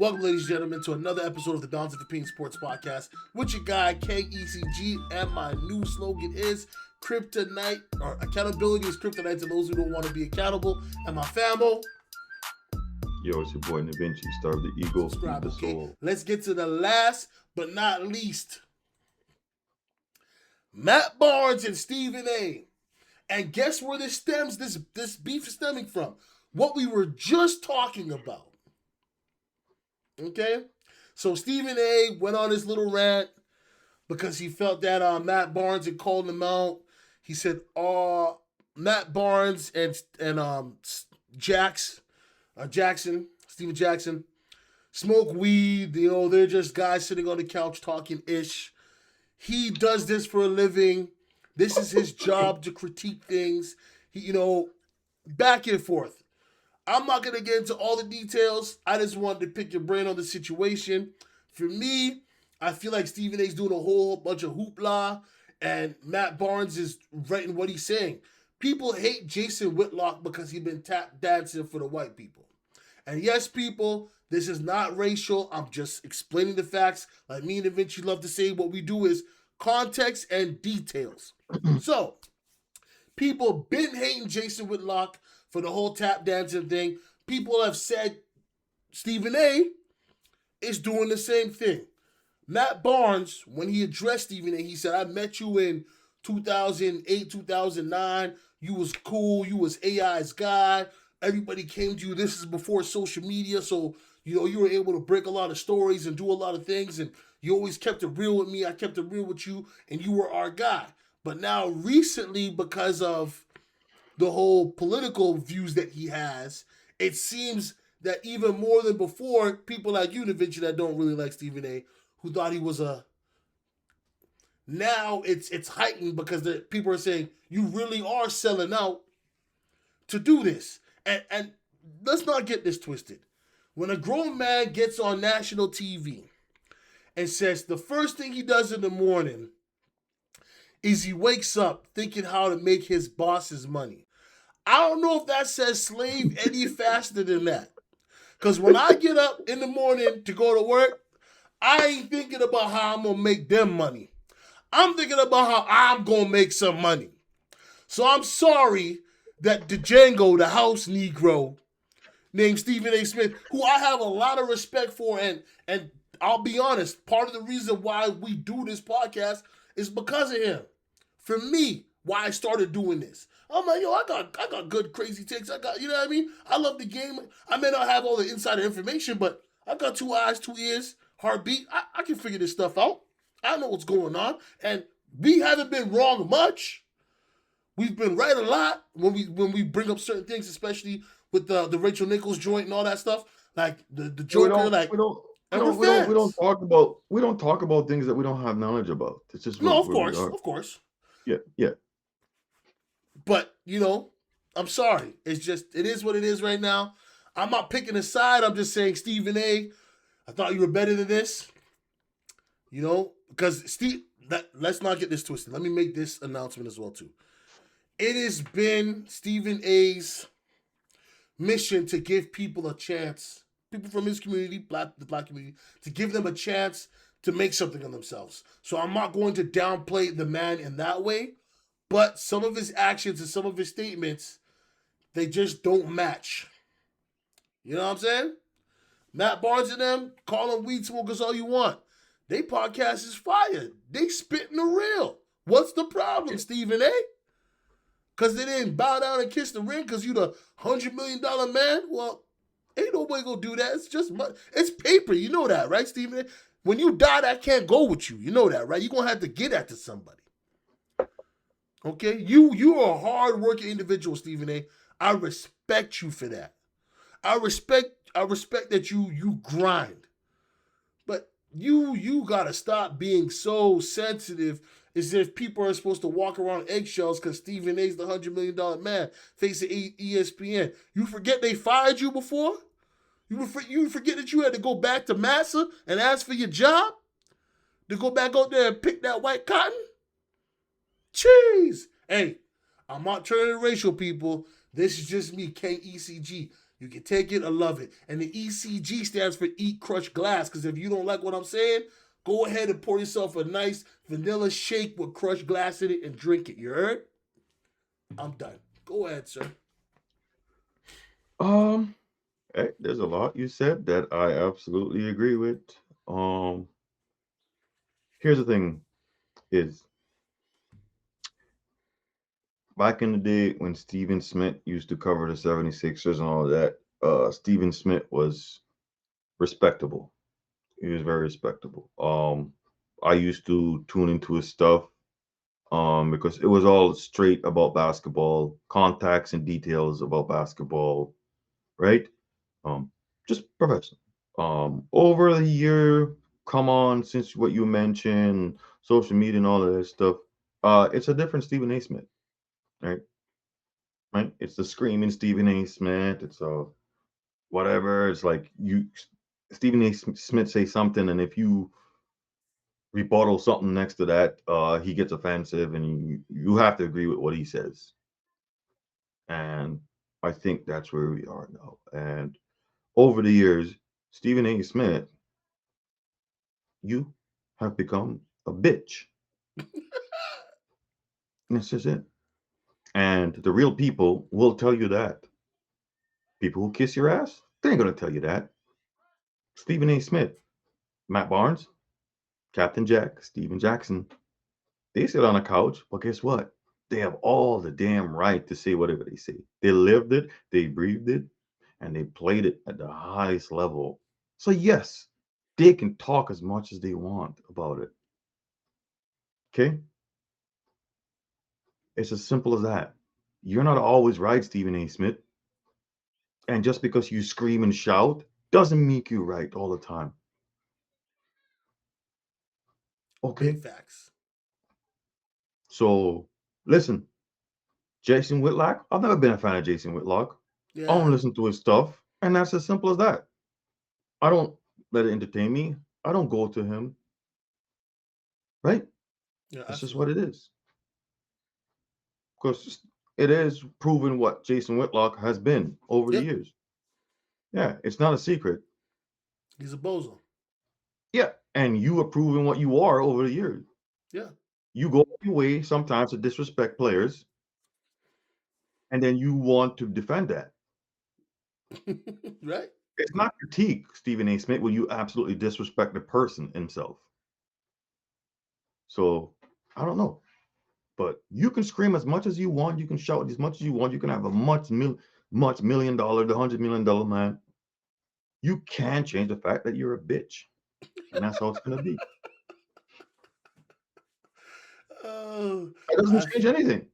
Welcome, ladies and gentlemen, to another episode of the Balance of Opinion Sports Podcast with your guy, KECG, and my new slogan is Kryptonite, or accountability is kryptonite to those who don't want to be accountable, and my famo. Yo, it's your boy Navinci, star of the Eagle, Subscribe, the okay? soul. Let's get to the last but not least. Matt Barnes and Stephen A. And guess where this beef is stemming from? What we were just talking about. Okay? So Stephen A. went on his little rant because he felt that Matt Barnes had called him out. He said, Matt Barnes and Steven Jackson, smoke weed. You know, they're just guys sitting on the couch talking ish. He does this for a living. This is his job to critique things. He, back and forth. I'm not going to get into all the details. I just wanted to pick your brain on the situation. For me, I feel like Stephen A's doing a whole bunch of hoopla, and Matt Barnes is writing what he's saying. People hate Jason Whitlock because he's been tap dancing for the white people. And yes, people, this is not racial. I'm just explaining the facts. Like me and Da Vinci love to say, what we do is context and details. So, people been hating Jason Whitlock for the whole tap dancing thing. People have said Stephen A. is doing the same thing. Matt Barnes, when he addressed Stephen A., he said, I met you in 2008, 2009. You was cool. You was AI's guy. Everybody came to you. This is before social media, so you were able to break a lot of stories and do a lot of things, and you always kept it real with me. I kept it real with you, and you were our guy. But now recently, because of the whole political views that he has, it seems that even more than before, people like you, Da Vinci, that don't really like Stephen A., who thought he was now it's heightened because the people are saying, you really are selling out to do this. And let's not get this twisted. When a grown man gets on national TV and says the first thing he does in the morning is he wakes up thinking how to make his boss's money, I don't know if that says slave any faster than that. Because when I get up in the morning to go to work, I ain't thinking about how I'm going to make them money. I'm thinking about how I'm going to make some money. So I'm sorry that Django, the house Negro, named Stephen A. Smith, who I have a lot of respect for, and I'll be honest, part of the reason why we do this podcast is because of him. For me, why I started doing this. I'm like, I got good crazy takes. I got, you know what I mean? I love the game. I may not have all the insider information, but I got 2 eyes, 2 ears, heartbeat. I can figure this stuff out. I know what's going on. And we haven't been wrong much. We've been right a lot when we bring up certain things, especially with the Rachel Nichols joint and all that stuff. Like the Joker, we don't talk about things that we don't have knowledge about. It's just of course. Yeah. But I'm sorry. It is what it is right now. I'm not picking a side. I'm just saying, Stephen A., I thought you were better than this. Because let's not get this twisted. Let me make this announcement as well too. It has been Stephen A.'s mission to give people a chance, people from his community, the black community, to give them a chance to make something of themselves. So I'm not going to downplay the man in that way, but some of his actions and some of his statements, they just don't match. You know what I'm saying? Matt Barnes and them, call them weed smokers all you want. They podcast is fire. They spitting the real. What's the problem, Stephen A.? Because they didn't bow down and kiss the ring because you the $100 million man? Well, ain't nobody gonna do that. It's just money. It's paper. You know that, right, Stephen A.? When you die, that can't go with you. You know that, right? You're gonna have to get that to somebody. Okay? You are a hard-working individual, Stephen A. I respect you for that. I respect that you grind. But you gotta stop being so sensitive as if people are supposed to walk around eggshells because Stephen A's the $100 million man facing ESPN. You forget they fired you before? You forget that you had to go back to Massa and ask for your job? To go back out there and pick that white cotton? Jeez. Hey, I'm not turning racial, people. This is just me, KECG. You can take it or love it. And the ECG stands for Eat Crushed Glass. Because if you don't like what I'm saying, go ahead and pour yourself a nice vanilla shake with crushed glass in it and drink it. You heard? I'm done. Go ahead, sir. Um, hey, there's a lot you said that I absolutely agree with. Um, Here's the thing is back in the day when Steven Smith used to cover the 76ers and all of that, Steven Smith was respectable. He was very respectable. I used to tune into his stuff because it was all straight about basketball, contacts and details about basketball, right? Um, just professional. Over the year, come on, since what you mentioned, social media and all of that stuff, it's a different Stephen A. Smith, right? Right? It's the screaming Stephen A. Smith. It's whatever. It's like you, Stephen A. Smith say something, and if you rebuttal something next to that, he gets offensive, and you have to agree with what he says. And I think that's where we are now. And over the years, Stephen A. Smith, you have become a bitch. That's just it. And the real people will tell you that. People who kiss your ass, they ain't gonna tell you that. Stephen A. Smith, Matt Barnes, Captain Jack, Steven Jackson, they sit on a couch, but guess what? They have all the damn right to say whatever they say. They lived it, they breathed it, and they played it at the highest level. So yes, they can talk as much as they want about it. Okay? It's as simple as that. You're not always right, Stephen A. Smith. And just because you scream and shout doesn't make you right all the time. Okay? Big facts. So listen, Jason Whitlock, I've never been a fan of Jason Whitlock. I Yeah. don't listen to his stuff, and that's as simple as that. I don't let it entertain me. I don't go to him, right? Yeah, I That's just feel what you. it is. Because it is proven what Jason Whitlock has been over the Yep. years. Yeah, it's not a secret. He's a bozo. Yeah, and you are proving what you are over the years. Yeah. You go your way sometimes to disrespect players, and then you want to defend that. Right? It's not critique, Stephen A. Smith, when you absolutely disrespect the person himself. So I don't know. But you can scream as much as you want, you can shout as much as you want, you can have a much million dollar, the $100 million man. You can change the fact that you're a bitch. And that's how it's gonna be. Oh, It doesn't I change anything.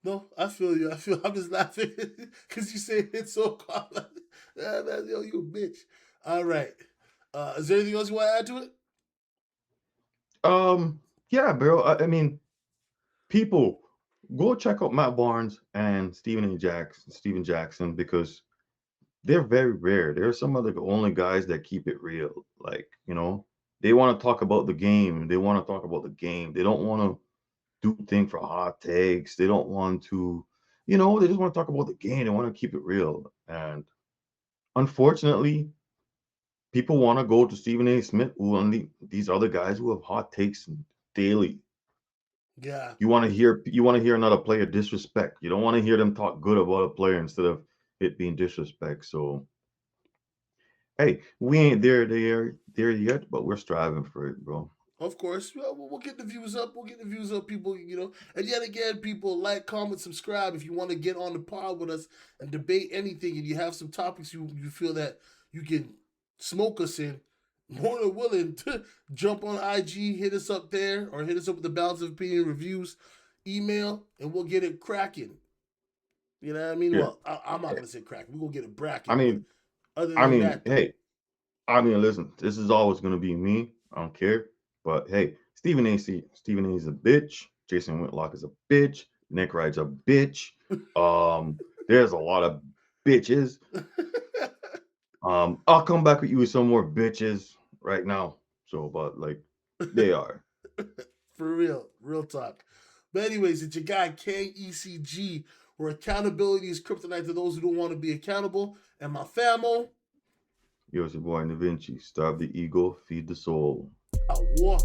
no, I feel you. I feel. I'm just laughing because you say it so calm. Man, yo, you a bitch. All right. Is there anything else you want to add to it? Um, yeah, bro. I mean, people go check out Matt Barnes and Steven Jackson, because they're very rare. There are some of the only guys that keep it real. Like, they want to talk about the game. They want to talk about the game. They don't want to do thing for hot takes. They don't want to, they just want to talk about the game. They want to keep it real. And unfortunately, people want to go to Stephen A. Smith, who only these other guys who have hot takes daily. Yeah. You want to hear another player disrespect. You don't want to hear them talk good about a player instead of it being disrespect. So hey, we ain't there yet, but we're striving for it, bro. Of course, we'll get the views up. We'll get the views up, people. And yet again, people like, comment, subscribe if you want to get on the pod with us and debate anything, and you have some topics you feel that you can smoke us in. More than willing to jump on IG, hit us up there, or hit us up with the Balance of Opinion Reviews email, and we'll get it cracking. You know what I mean? Yeah. Well, I'm not gonna say cracking. We're gonna get it I bracking, but mean, other than that, though, hey, listen, this is always gonna be me. I don't care. But hey, Stephen A is a bitch. Jason Whitlock is a bitch. Nick Wright's a bitch. There's a lot of bitches. I'll come back with you with some more bitches right now. So, but like, they are. for real talk. But anyways, it's your guy KECG. where accountability is kryptonite to those who don't want to be accountable. And my famo, Yo, it's your boy Da Vinci. Starve the ego, feed the soul. a war.